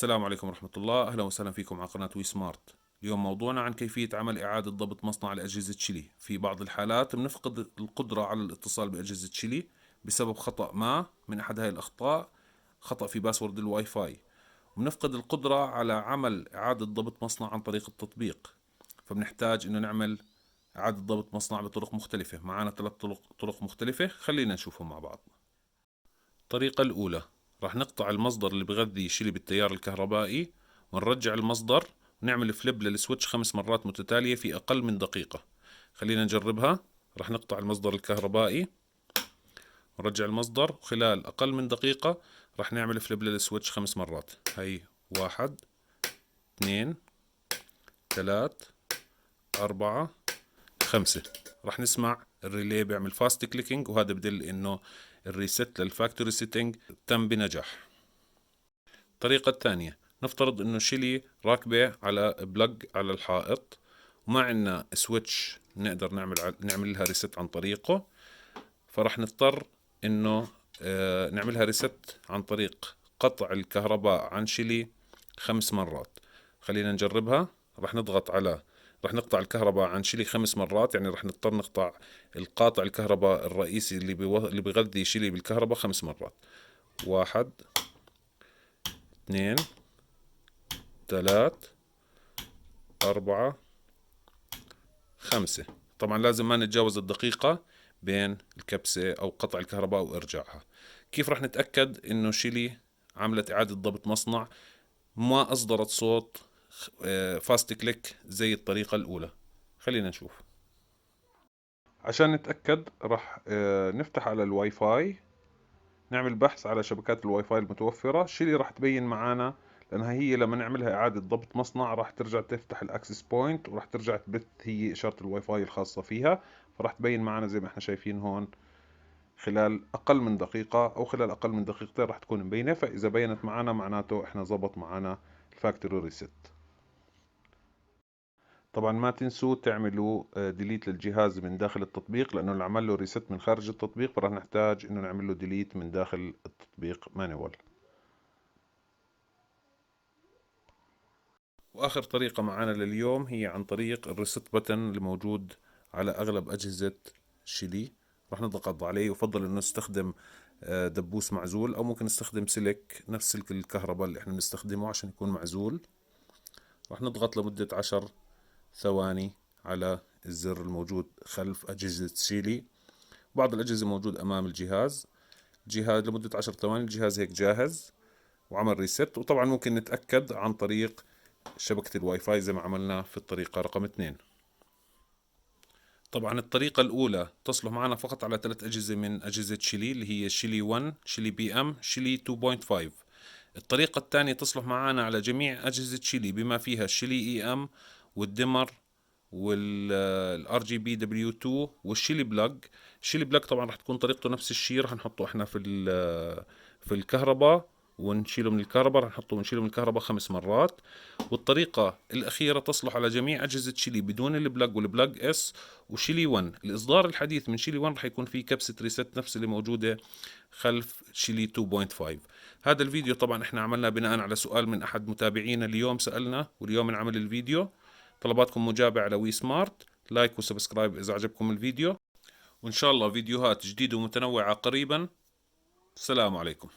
السلام عليكم ورحمة الله، أهلا وسهلا فيكم على قناة وي سمارت. اليوم موضوعنا عن كيفية عمل إعادة ضبط مصنع لأجهزة شيلي. في بعض الحالات بنفقد القدرة على الاتصال بأجهزة شيلي بسبب خطأ ما من أحد هاي الأخطاء، خطأ في باسورد الواي فاي. وبنفقد القدرة على عمل إعادة ضبط مصنع عن طريق التطبيق، فبنحتاج إنه نعمل إعادة ضبط مصنع بطرق مختلفة. معنا 3 طرق مختلفة، خلينا نشوفهم مع بعض. الطريقة الأولى، راح نقطع المصدر اللي بغذي شيلي بالتيار الكهربائي ونرجع المصدر ونعمل فليب للسويتش 5 مرات متتالية في أقل من دقيقة. خلينا نجربها. راح نقطع المصدر الكهربائي ونرجع المصدر، وخلال أقل من دقيقة راح نعمل فليب للسويتش 5 مرات. هي 1 2 3 4 5. راح نسمع الريلي بيعمل فاست كليكينج، وهذا بدل انه الريست للفاكتوري سيتنج تم بنجاح. الطريقة الثانية، نفترض انه شيلي راكبة على بلج على الحائط وما عندنا سويتش نقدر نعمل لها ريست عن طريقه، فراح نضطر انه نعملها ريست عن طريق قطع الكهرباء عن شيلي 5 مرات. خلينا نجربها. راح نقطع الكهرباء عن شيلي 5 مرات، يعني راح نضطر نقطع القاطع الكهرباء الرئيسي اللي بيغذي شيلي بالكهرباء 5 مرات. 1 2 3 4 5. طبعا لازم ما نتجاوز الدقيقة بين الكبسة أو قطع الكهرباء وإرجاعها. كيف راح نتأكد إنه شيلي عملت إعادة ضبط مصنع ما أصدرت صوت فاست كليك زي الطريقة الأولى؟ خلينا نشوف. عشان نتأكد راح نفتح على الواي فاي، نعمل بحث على شبكات الواي فاي المتوفرة. شيلي راح تبين معانا، لأنها هي لما نعملها إعادة ضبط مصنع راح ترجع تفتح الأكسس بوينت وراح ترجع تبث هي إشارة الواي فاي الخاصة فيها، فراح تبين معانا زي ما احنا شايفين هون خلال أقل من دقيقة أو خلال أقل من دقيقتين راح تكون مبينة. فإذا بينت معانا معناته احنا زبط معانا الفاكتوري ريست. طبعا ما تنسوا تعملوا ديليت للجهاز من داخل التطبيق، لأنه اللي عمل له ريست من خارج التطبيق فراح نحتاج إنه نعمل له ديليت من داخل التطبيق مانوال. وآخر طريقة معنا لليوم هي عن طريق الريست بتن اللي موجود على أغلب أجهزة شيلي. راح نضغط عليه، يفضل إنه نستخدم دبوس معزول، أو ممكن نستخدم سلك نفس سلك الكهرباء اللي إحنا بنستخدمه عشان يكون معزول. راح نضغط لمدة 10 ثواني على الزر الموجود خلف أجهزة شيلي. بعض الأجهزة موجود أمام الجهاز لمدة 10 ثواني الجهاز هيك جاهز وعمل ريست. وطبعا ممكن نتأكد عن طريق شبكة الواي فاي زي ما عملنا في الطريقة رقم 2. طبعا الطريقة الأولى تصلح معنا فقط على 3 أجهزة من أجهزة شيلي، اللي هي شيلي 1 شيلي بي ام شيلي 2.5. الطريقة الثانية تصلح معنا على جميع أجهزة شيلي بما فيها الشيلي اي ام والدمر والار جي بي دبليو 2 والشيلي بلاج. الشيلي بلاج طبعا راح تكون طريقته نفس الشيء، راح نحطه احنا في الكهرباء ونشيله من الكهرباء، راح نحطه ونشيله من الكهرباء 5 مرات. والطريقة الأخيرة تصلح على جميع أجهزة شيلي بدون البلاج والبلاج اس وشيلي 1. الإصدار الحديث من شيلي 1 راح يكون فيه كبسة ريست نفس اللي موجودة خلف شيلي 2.5. هذا الفيديو طبعا احنا عملناه بناء على سؤال من أحد متابعينا اليوم سألنا، واليوم نعمل الفيديو. طلباتكم مجابة على وي سمارت. لايك وسبسكرايب إذا عجبكم الفيديو، وإن شاء الله فيديوهات جديدة ومتنوعة قريبا. السلام عليكم.